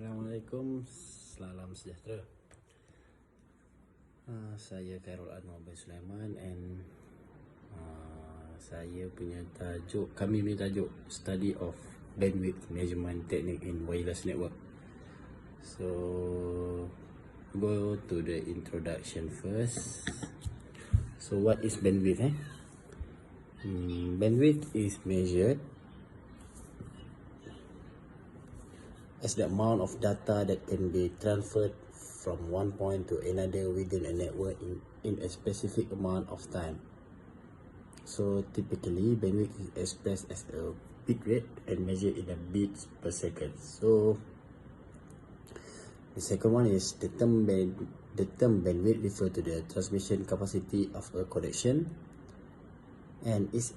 Assalamualaikum, salam sejahtera. Saya Khairul Anwar bin Sulaiman and kami punya tajuk Study of Bandwidth Measurement Technique in Wireless Network. So, go to the introduction first. So, what is bandwidth? Bandwidth is measured as the amount of data that can be transferred from one point to another within a network in a specific amount of time. So typically, bandwidth is expressed as a bit rate and measured in a bits per second. So the second one is the term bandwidth refers to the transmission capacity of a connection and is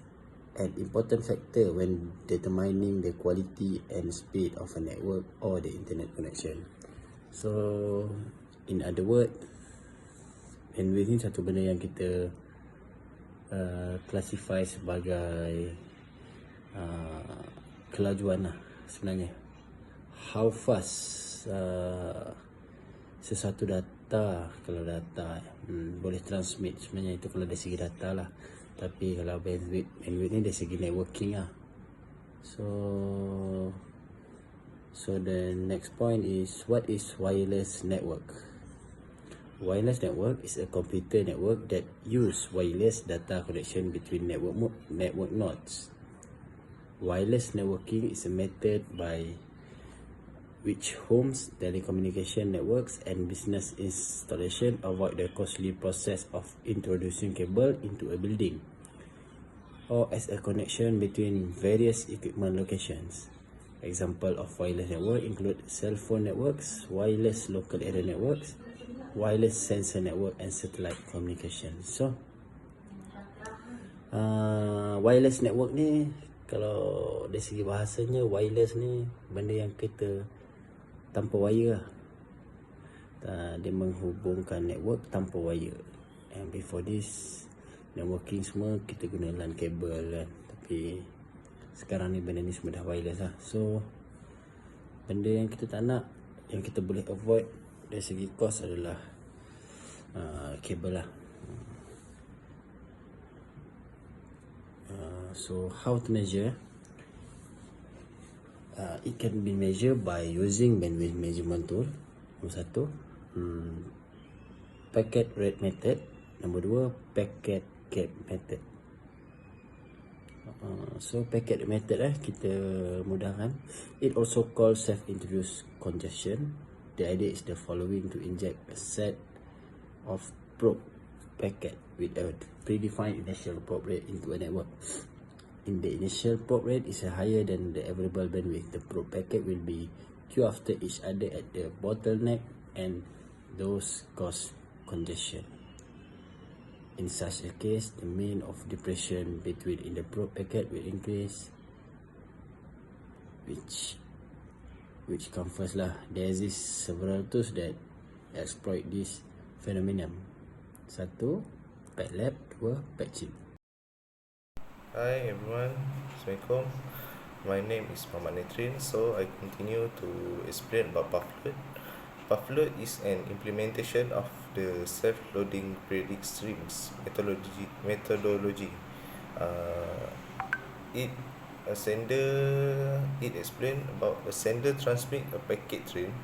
an important factor when determining the quality and speed of a network or the internet connection. So, in other words, bandwidth ni satu benda yang kita classify sebagai kelajuan lah sebenarnya. How fast sesuatu data, kalau data boleh transmit, sebenarnya itu kalau dari segi data lah. Tapi kalau bandwidth ni dari segi networking lah. So the next point is, what is wireless network? Wireless network is a computer network that use wireless data connection between network nodes. Wireless networking is a method by which homes, telecommunication networks and business installation avoid the costly process of introducing cable into a building or as a connection between various equipment locations. Example of wireless network include cell phone networks, wireless local area networks, wireless sensor network and satellite communication. So wireless network ni, kalau dari segi bahasanya, wireless ni benda yang kita tanpa wire lah. Dia menghubungkan network tanpa wire. And before this, networking semua kita guna LAN kabel kan. Tapi sekarang ni benda ni semua dah wireless lah. So benda yang kita tak nak, yang kita boleh avoid dari segi cost adalah kabel lah. So how to measure? It can be measured by using bandwidth measurement tool. Nombor satu, packet rate method. Nombor dua, packet gap method. So packet method kita mudahkan. It also called self-introduced congestion. The idea is the following: to inject a set of probe packet with a predefined initial probe rate into a network. In the initial probe rate is higher than the available bandwidth. The probe packet will be queue after each other at the bottleneck and those cause congestion. In such a case, the mean of depression between in the probe packet will increase. Which comes first lah. There exist several tools that exploit this phenomenon. Satu, pack lab. Dua, pack chip. Hi everyone, Assalamualaikum. My name is Muhammad Netrin. So I continue to explain about buffload. Buffload is an implementation of the self-loading predict streams methodology. It explains about a sender transmit a packet train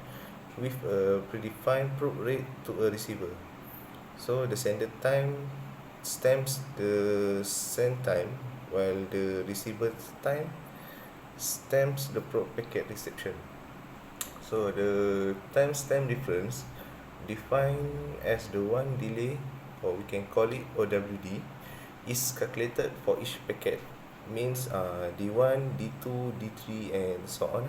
with a predefined probe rate to a receiver. So the sender time stamps the send time, while the receiver time stamps the probe packet reception. So the timestamp difference, defined as the one delay, or we can call it OWD, is calculated for each packet. Means D1, D2, D3 and so on.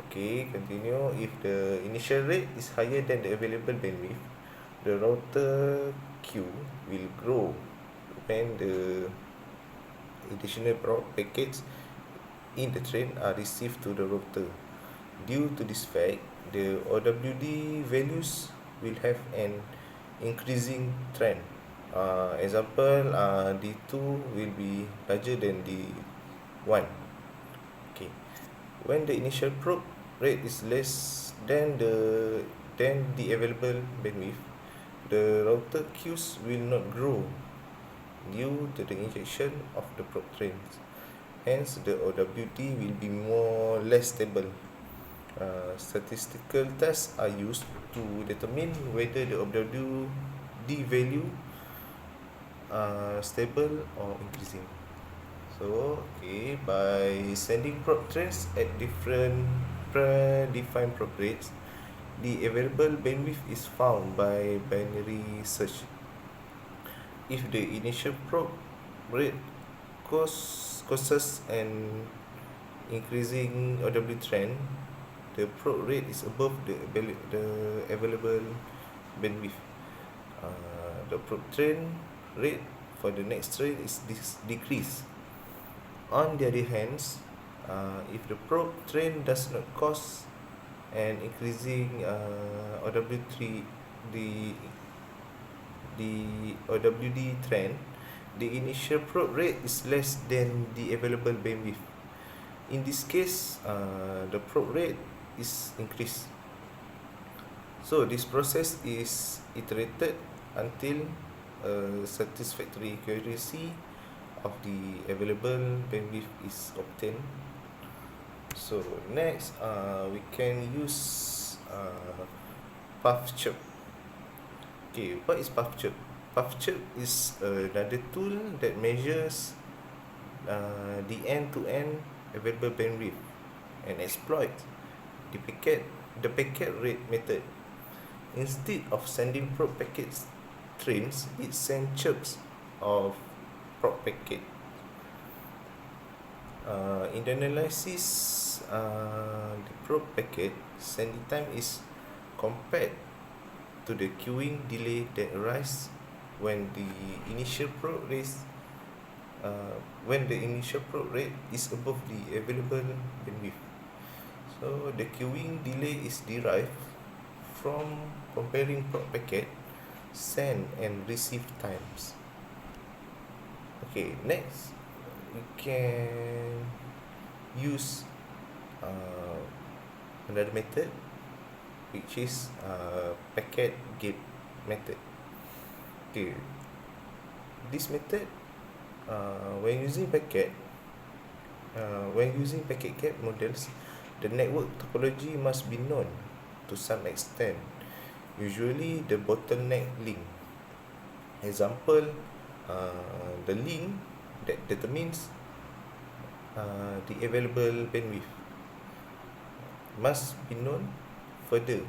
Okay, continue. If the initial rate is higher than the available bandwidth, the router queue will grow when the additional packets in the train are received to the router. Due to this fact, the OWD values will have an increasing trend. Example, D2 will be larger than D1. Okay, when the initial probe rate is less than the available bandwidth, the router queues will not grow due to the injection of the probe trains. Hence, the OWD will be less stable. Statistical tests are used to determine whether the OWD value are stable or increasing. So, by sending probe trains at different predefined probe rates, the available bandwidth is found by binary search. If the initial probe rate causes an increasing OW trend, the probe rate is above the available bandwidth. The probe train rate for the next train is decreased. On the other hand, if the probe train does not cause an increasing OW3, the OWD trend, the initial probe rate is less than the available bandwidth. In this case, the probe rate is increased. So this process is iterated until satisfactory accuracy of the available bandwidth is obtained. So next, we can use path chirp. What is path chirp? Path chirp is another tool that measures the end-to-end available bandwidth and exploit the packet rate method. Instead of sending probe packets trains, it sends chirps of probe packet. In the analysis, the probe packet sending time is compared to the queuing delay that arises when the initial probe rate is above the available bandwidth. So the queuing delay is derived from comparing probe packet send and receive times. Next, we can use another method, which is packet gate method. This method, when using packet gate models, the network topology must be known to some extent, usually the bottleneck link. Example, the link that determines the available bandwidth must be known. Further,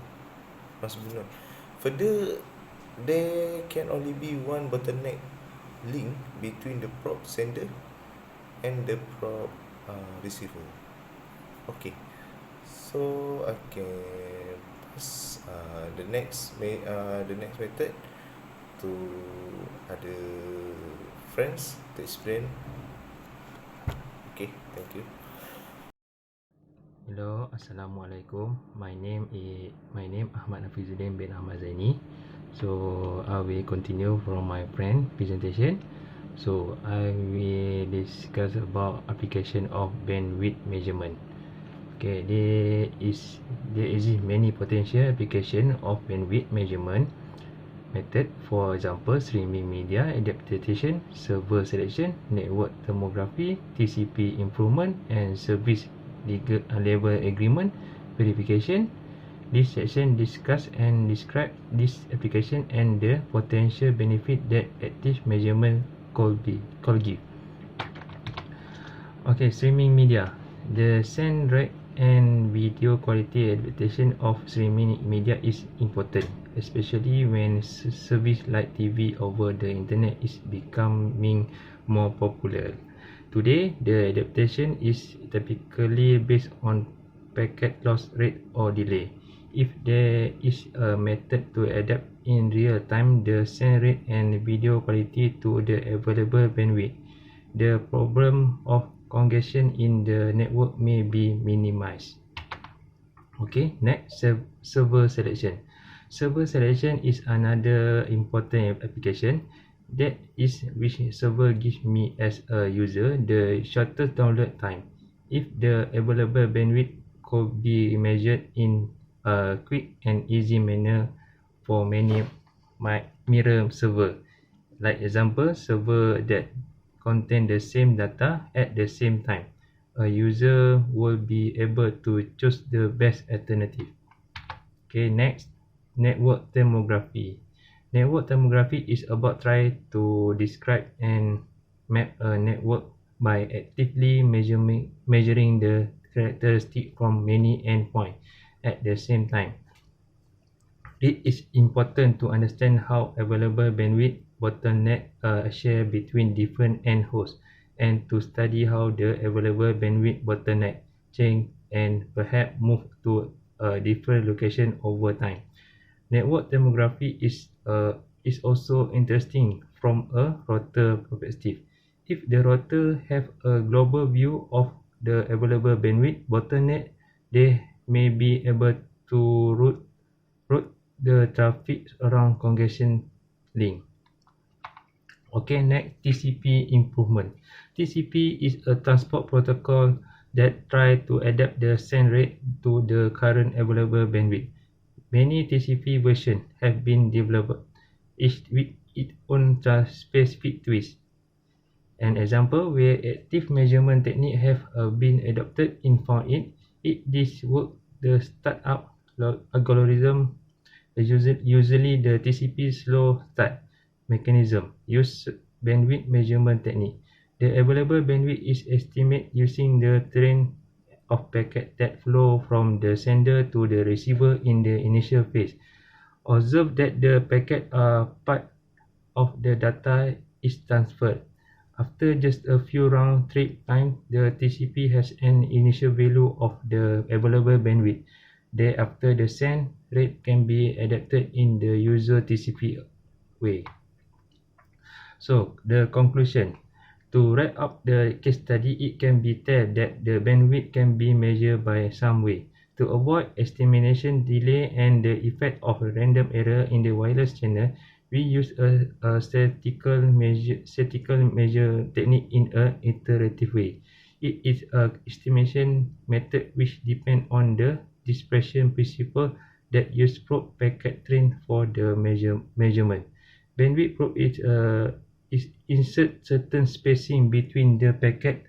there can only be one bottleneck link between the probe sender and the probe receiver. So I can pass the next method to other friends to explain. Thank you. Hello, Assalamualaikum. My name Ahmad Nafizuddin bin Ahmad Zaini. So I will continue from my friend presentation. So I will discuss about application of bandwidth measurement. There exist many potential application of bandwidth measurement method. For example, streaming media adaptation, server selection, network thermography, TCP improvement, and service level agreement verification. This section discuss and describe this application and the potential benefit that active measurement could give. Streaming media. The sound rate and video quality adaptation of streaming media is important, especially when service like TV over the internet is becoming more popular. Today, the adaptation is typically based on packet loss rate or delay. If there is a method to adapt in real time the sound rate and video quality to the available bandwidth, the problem of congestion in the network may be minimized. Next, server selection. Server selection is another important application. That is which server gives me as a user the shortest download time. If the available bandwidth could be measured in a quick and easy manner for many mirror server. Like example, server that contain the same data at the same time. A user will be able to choose the best alternative. Okay, next, network thermography. Network thermography is about trying to describe and map a network by actively measuring the characteristic from many endpoints at the same time. It is important to understand how available bandwidth bottleneck share between different end hosts, and to study how the available bandwidth bottleneck change and perhaps move to a different location over time. Network thermography is also interesting from a router perspective. If the router have a global view of the available bandwidth bottleneck, they may be able to route the traffic around congestion link. Okay, next, TCP improvement. TCP is a transport protocol that try to adapt the send rate to the current available bandwidth. Many TCP versions have been developed, each with its own specific twist. An example where active measurement technique have been adopted in found this work the startup algorithm. Usually the TCP slow start mechanism use bandwidth measurement technique. The available bandwidth is estimated using the trend of packet that flow from the sender to the receiver in the initial phase. Observe that the packet are part of the data is transferred. After just a few round trip time, the TCP has an initial value of the available bandwidth. Thereafter, the send rate can be adapted in the user TCP way. So, the conclusion. To wrap up the case study, it can be told that the bandwidth can be measured by some way. To avoid estimation delay and the effect of a random error in the wireless channel, we use a statistical measure technique in an iterative way. It is an estimation method which depends on the dispersion principle that use probe packet train for the measurement. Bandwidth probe is insert certain spacing between the packet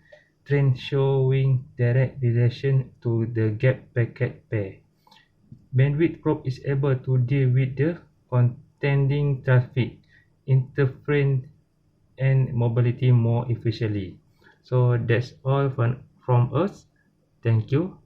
train showing direct relation to the gap packet pair. Bandwidth probe is able to deal with the contending traffic, interference, and mobility more efficiently. So that's all from us. Thank you.